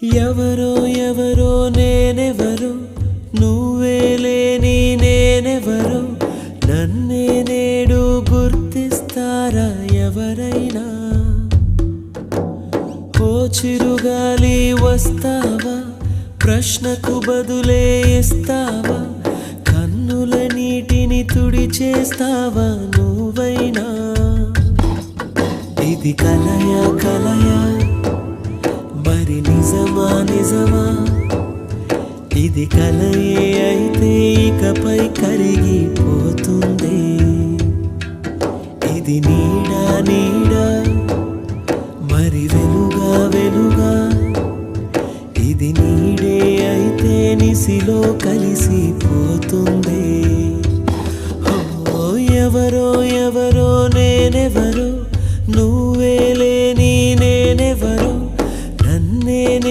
ఎవరో ఎవరో నేనెవరో నువ్వే లేని నేనెవరో నన్నే నేడు గుర్తిస్తారా ఎవరైనా ఓ చిరుగాలి వస్తావా ప్రశ్నకు బదులే ఇస్తావా కన్నుల నీటిని తుడిచేస్తావా నువ్వైనా ఇది కలయా కలయా మరి నిజమా నిజమా ఇది కలయే అయితే ఇకపై కరిగిపోతుంది ఇది నీడా నీడా మరి వెలుగా వెలుగా ఇది నీడే అయితే నిసిలో